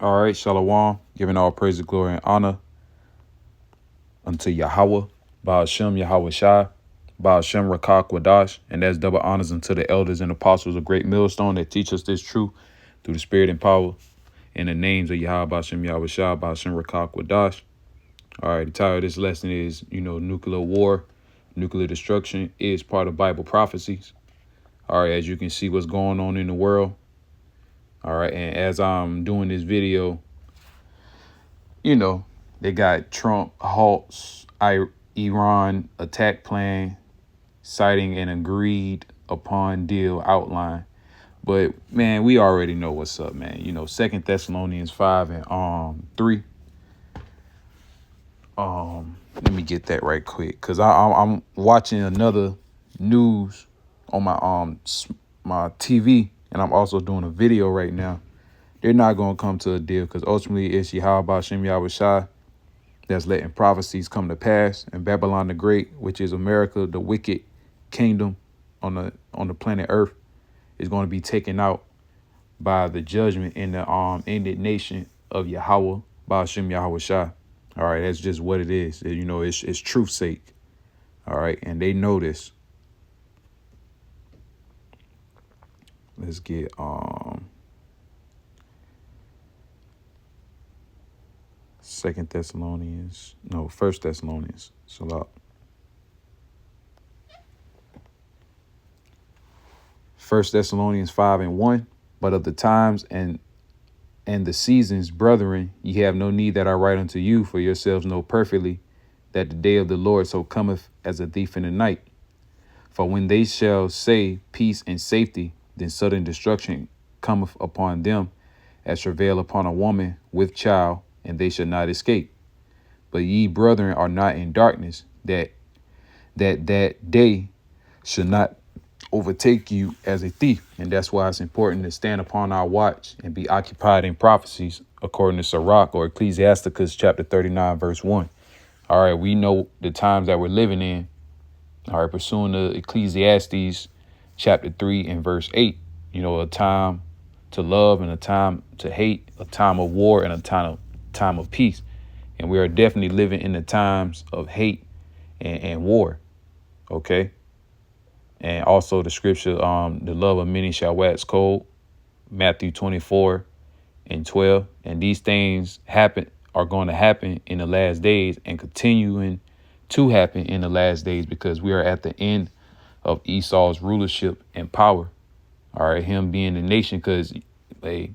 All right, Shalom, giving all praise, glory, and honor unto Yahweh, Ba'ashem Yahweh Shai, Ba'ashem Rakak Wadash, and that's double honors unto the elders and apostles of Great Millstone that teach us this truth through the spirit and power in the names of Yahweh, Ba'ashem Yahweh Shai, Ba'ashem Rakak Wadash. All right, the title of this lesson is, nuclear war, nuclear destruction is part of Bible prophecies. All right, as you can see what's going on in the world. All right, and as I'm doing this video, they got Trump halts Iran attack plan, citing an agreed upon deal outline. But man, we already know what's up, man. 2 Thessalonians 5 and 3. Let me get that right quick, cause I'm watching another news on my TV, and I'm also doing a video right now. They're not gonna come to a deal, because ultimately it's Yahweh Ba'ashem Yahweh Shai that's letting prophecies come to pass, and Babylon the Great, which is America, the wicked kingdom on the planet Earth, is going to be taken out by the judgment and the indignation of Yahweh Ba'ashem Yahweh Shai. All right, that's just what it is. It's truth's sake. All right, and they know this. Let's get First Thessalonians. Salat. 1 Thessalonians 5 and 1. But of the times and the seasons, brethren, ye have no need that I write unto you, for yourselves know perfectly that the day of the Lord so cometh as a thief in the night. For when they shall say peace and safety, then sudden destruction cometh upon them as travail upon a woman with child, and they shall not escape. But ye, brethren, are not in darkness, that day should not overtake you as a thief. And that's why it's important to stand upon our watch and be occupied in prophecies, according to Sirach or Ecclesiasticus chapter 39, verse 1. All right, we know the times that we're living in. All right, pursuing the Ecclesiastes chapter 3 and verse 8, a time to love and a time to hate, a time of war and a time of peace. And we are definitely living in the times of hate and war. OK. And also the scripture, the love of many shall wax cold, Matthew 24 and 12. And these things are going to happen in the last days and continuing to happen in the last days, because we are at the end of Esau's rulership and power. All right, him being the nation, because a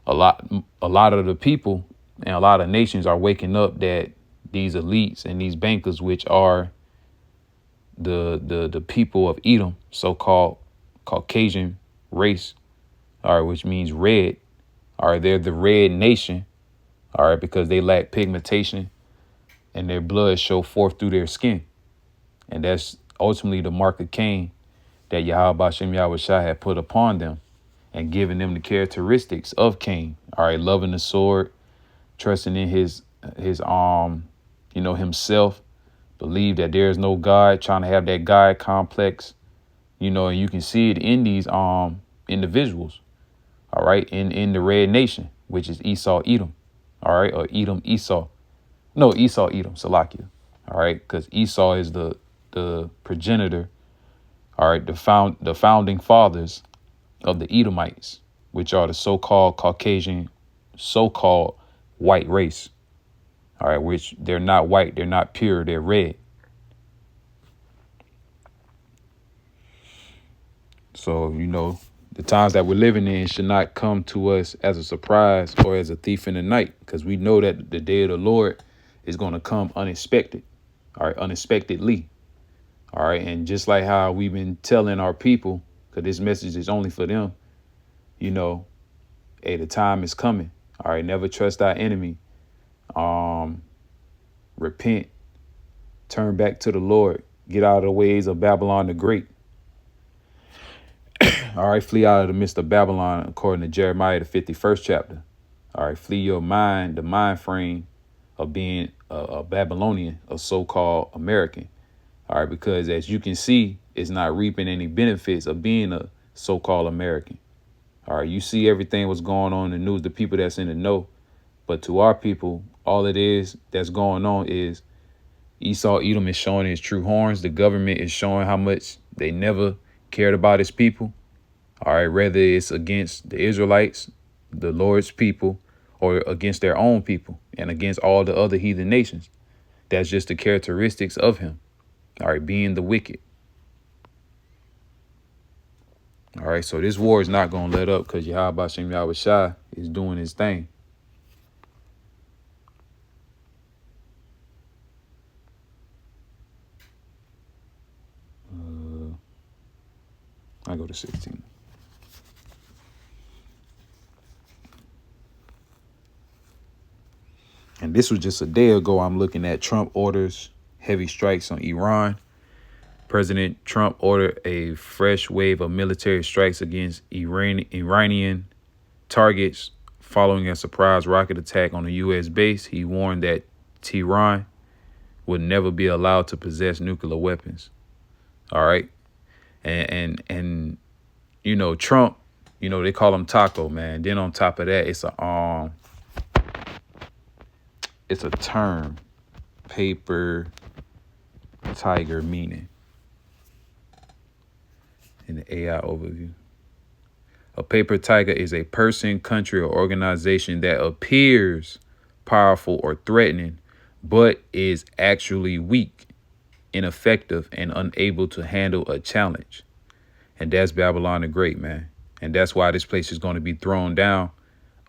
lot of the people and a lot of nations are waking up that these elites and these bankers, which are the people of Edom, so-called Caucasian race, all right, which means red. All right, they're the red nation. All right, because they lack pigmentation and their blood show forth through their skin. And that's ultimately the mark of Cain that Yahweh Ba'ashem Yahweh Shai had put upon them and given them the characteristics of Cain. All right, loving the sword, trusting in his himself, believe that there is no God, trying to have that God complex, and you can see it in these individuals. All right, in the red nation, which is Esau Edom. All right, or Edom Esau. No, Esau Edom, Salakia. All right, because Esau is the progenitor. All right, the founding fathers of the Edomites, which are the so-called Caucasian, so-called white race. All right, which they're not white, they're not pure, they're red. So, the times that we're living in should not come to us as a surprise or as a thief in the night, because we know that the day of the Lord is going to come unexpected. All right, unexpectedly. All right, and just like how we've been telling our people, because this message is only for them, hey, the time is coming. All right, never trust our enemy. Repent, turn back to the Lord, get out of the ways of Babylon the Great. All right, flee out of the midst of Babylon, according to Jeremiah, the 51st chapter. All right, flee your mind, the mind frame of being a Babylonian, a so-called American. All right, because as you can see, it's not reaping any benefits of being a so-called American. All right, you see everything what's going on in the news, the people that's in the know. But to our people, all it is that's going on is Esau Edom is showing his true horns. The government is showing how much they never cared about his people. All right, whether it's against the Israelites, the Lord's people, or against their own people and against all the other heathen nations. That's just the characteristics of him. All right, being the wicked. All right, so this war is not going to let up because Yahweh Hashem Yahweh Shai is doing his thing. I go to 16. And this was just a day ago. I'm looking at Trump orders heavy strikes on Iran. President Trump ordered a fresh wave of military strikes against Iranian targets following a surprise rocket attack on a U.S. base. He warned that Tehran would never be allowed to possess nuclear weapons. All right. And you know, Trump, you know, they call him Taco, man. Then on top of that, it's a term, paper tiger meaning in the AI overview. A paper tiger is a person, country, or organization that appears powerful or threatening, but is actually weak, ineffective, and unable to handle a challenge. And that's Babylon the Great, man. And that's why this place is going to be thrown down,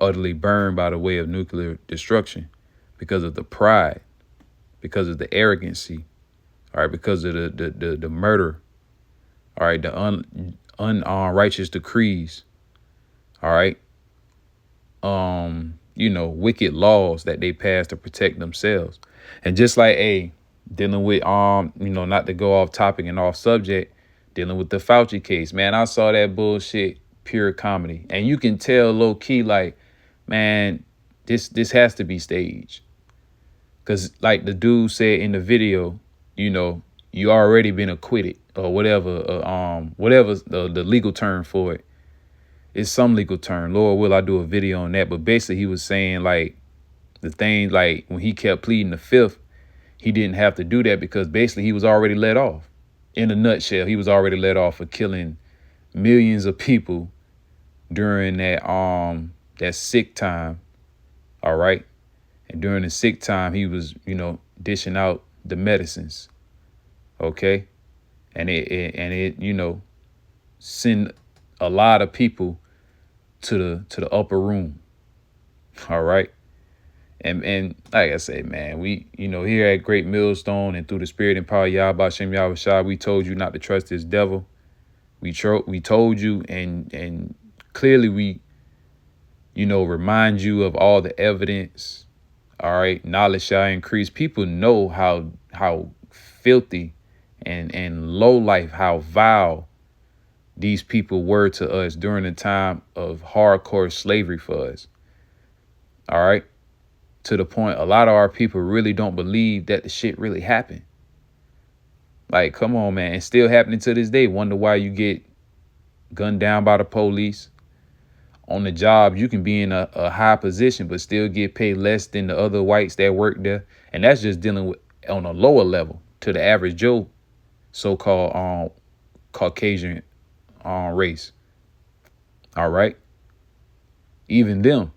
utterly burned by the way of nuclear destruction, because of the pride, because of the arrogancy, all right, because of the murder, all right, the unrighteous decrees, all right, you know, wicked laws that they pass to protect themselves. And just like dealing with you know, not to go off topic and off subject, dealing with the Fauci case, man, I saw that bullshit, pure comedy. And you can tell low key, like, man, this has to be staged. Because like the dude said in the video, you know, you already been acquitted or whatever, whatever the legal term for it. It's some legal term. Lord will I do a video on that. But basically he was saying like the thing, like when he kept pleading the fifth, he didn't have to do that because basically he was already let off. In a nutshell, he was already let off for killing millions of people during that sick time. All right. And during the sick time, he was, you know, dishing out the medicines. OK. And it, you know, send a lot of people to the upper room. All right. And like I say, man, we, you know, here at Great Millstone and through the spirit and power of Yahweh Hashem Yahweh Shai, we told you not to trust this devil. We told you and clearly we, you know, remind you of all the evidence. All right. Knowledge shall increase. People know how filthy and low life, how vile these people were to us during the time of hardcore slavery for us. All right. To the point, a lot of our people really don't believe that the shit really happened. Like, come on, man. It's still happening to this day. Wonder why you get gunned down by the police. On the job, you can be in a high position, but still get paid less than the other whites that work there. And that's just dealing with on a lower level to the average Joe, so-called Caucasian race. All right. Even them.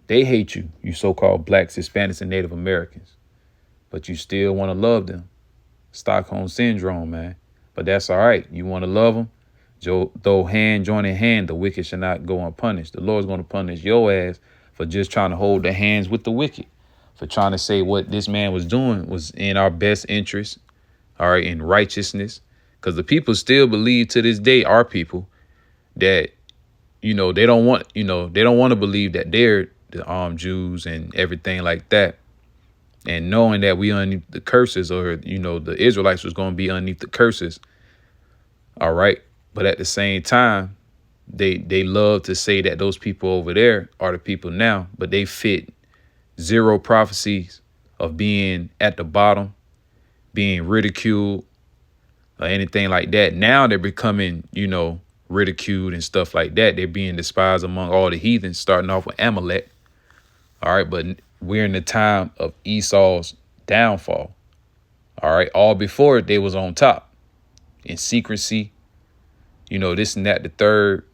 They hate you, you so-called blacks, Hispanics, and Native Americans. But you still want to love them. Stockholm Syndrome, man. But that's all right. You want to love them? Though hand join in hand, the wicked shall not go unpunished. The Lord's going to punish your ass for just trying to hold the hands with the wicked. For trying to say what this man was doing was in our best interest. All right, in righteousness. Because the people still believe to this day, our people, that, you know, they don't want to believe that they're the Jews and everything like that. And knowing that we underneath the curses, or, you know, the Israelites was going to be underneath the curses. All right. But at the same time, they love to say that those people over there are the people now, but they fit zero prophecies of being at the bottom, being ridiculed or anything like that. Now they're becoming, you know, ridiculed and stuff like that. They're being despised among all the heathens, starting off with Amalek. All right, but we're in the time of Esau's downfall. All right, all before they was on top in secrecy, this and that, the third.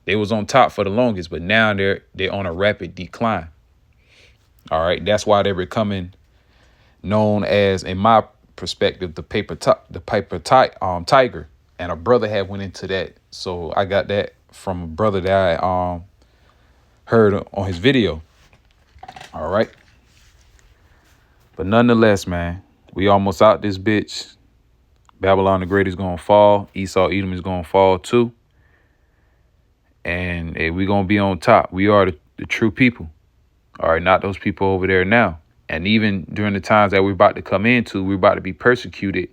They was on top for the longest, but now they're on a rapid decline. All right, that's why they're becoming known as, in my perspective, the paper tiger. And a brother had went into that, so I got that from a brother that I heard on his video. All right, but nonetheless, man, we almost out this bitch. Babylon the Great is gonna fall. Esau Edom is gonna fall too. And hey, we gonna be on top. We are the true people. All right, not those people over there now. And even during the times that we're about to come into, we're about to be persecuted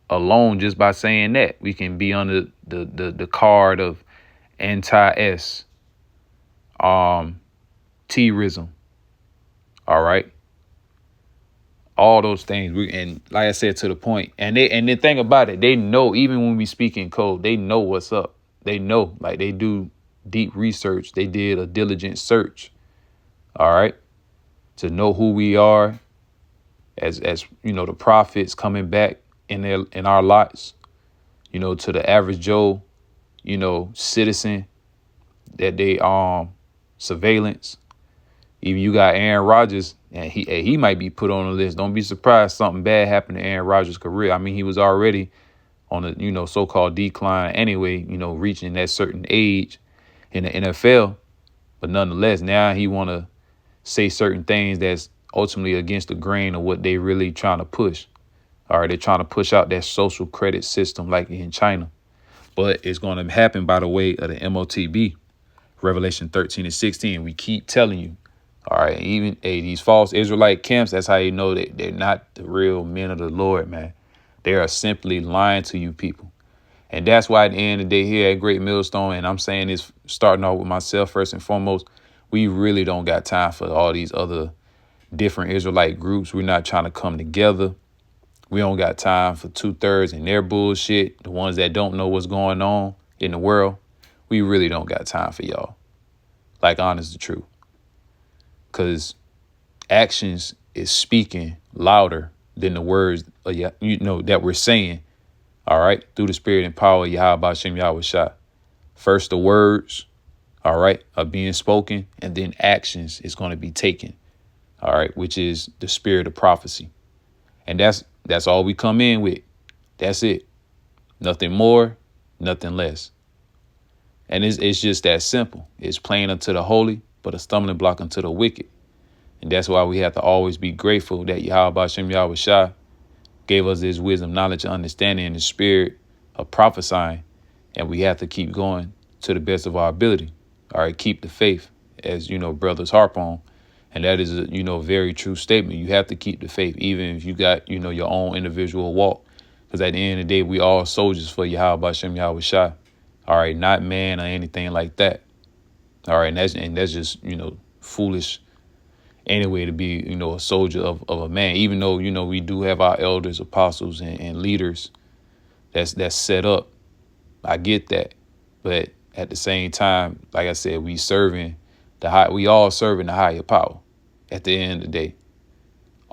alone just by saying that. We can be under the card of anti-S, T-rism. All right. All those things. And like I said, to the point. And the thing about it, they know, even when we speak in code, they know what's up. They know, like, they do deep research. They did a diligent search. All right. To know who we are as the prophets coming back in our lives, to the average Joe, citizen that they surveillance. Even you got Aaron Rodgers, and he might be put on the list. Don't be surprised something bad happened to Aaron Rodgers' career. I mean, he was already on a so-called decline anyway, reaching that certain age in the NFL. But nonetheless, now he want to say certain things that's ultimately against the grain of what they really trying to push. All right, they're trying to push out that social credit system like in China. But it's going to happen by the way of the MOTB, Revelation 13 and 16. We keep telling you. All right, even these false Israelite camps, that's how you know that they're not the real men of the Lord, man. They are simply lying to you people. And that's why at the end of the day here at Great Millstone, and I'm saying this starting off with myself first and foremost, we really don't got time for all these other different Israelite groups. We're not trying to come together. We don't got time for 2/3 and their bullshit. The ones that don't know what's going on in the world. We really don't got time for y'all. Like, honest the truth. Because actions is speaking louder than the words, that we're saying. All right. Through the spirit and power of Yahweh Shem Yahweh Shah. First, the words, all right, are being spoken, and then actions is going to be taken. All right. Which is the spirit of prophecy. And that's all we come in with. That's it. Nothing more, nothing less. And it's just that simple. It's plain unto the holy, but a stumbling block unto the wicked. And that's why we have to always be grateful that Yahweh Shem Yahweh Shah gave us this wisdom, knowledge, and understanding, and the spirit of prophesying. And we have to keep going to the best of our ability. All right, keep the faith, as brothers harp on. And that is a very true statement. You have to keep the faith, even if you got your own individual walk. Because at the end of the day, we all soldiers for Yahweh Shem Yahweh Shah. All right, not man or anything like that. All right, and that's just foolish anyway to be a soldier of a man. Even though we do have our elders, apostles, and leaders that's set up. I get that, but at the same time, like I said, we all serving the higher power. At the end of the day,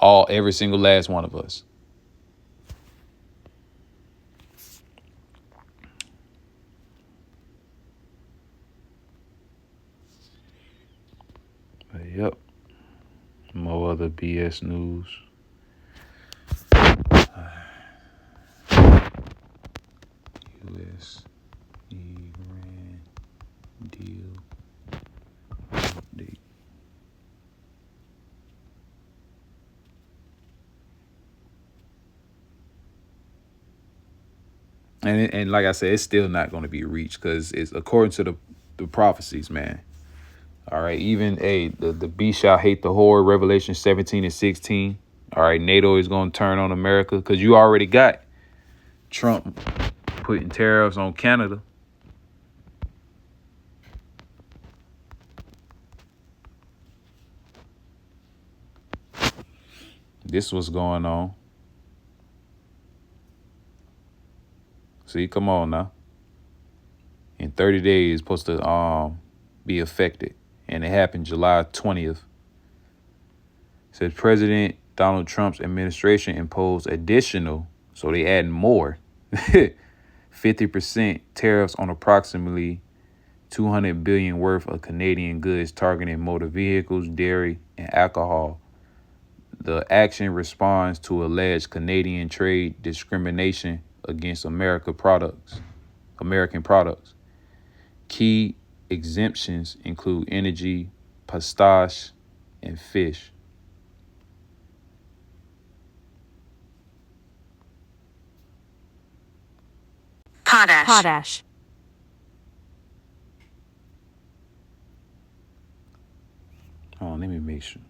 every single last one of us. Yep. More other BS news. U.S. Iran deal update. And like I said, it's still not going to be reached because it's according to the prophecies, man. All right, even the beast shall hate the whore, Revelation 17 and 16. All right, NATO is going to turn on America because you already got Trump putting tariffs on Canada. This was going on. See, come on now. 30 days supposed to be affected. And it happened July 20th. Says President Donald Trump's administration imposed additional, so they add more, 50% tariffs on approximately $200 billion worth of Canadian goods targeting motor vehicles, dairy, and alcohol. The action responds to alleged Canadian trade discrimination against American products. Key exemptions include energy, pistache, and fish. Potash. Oh, let me make sure.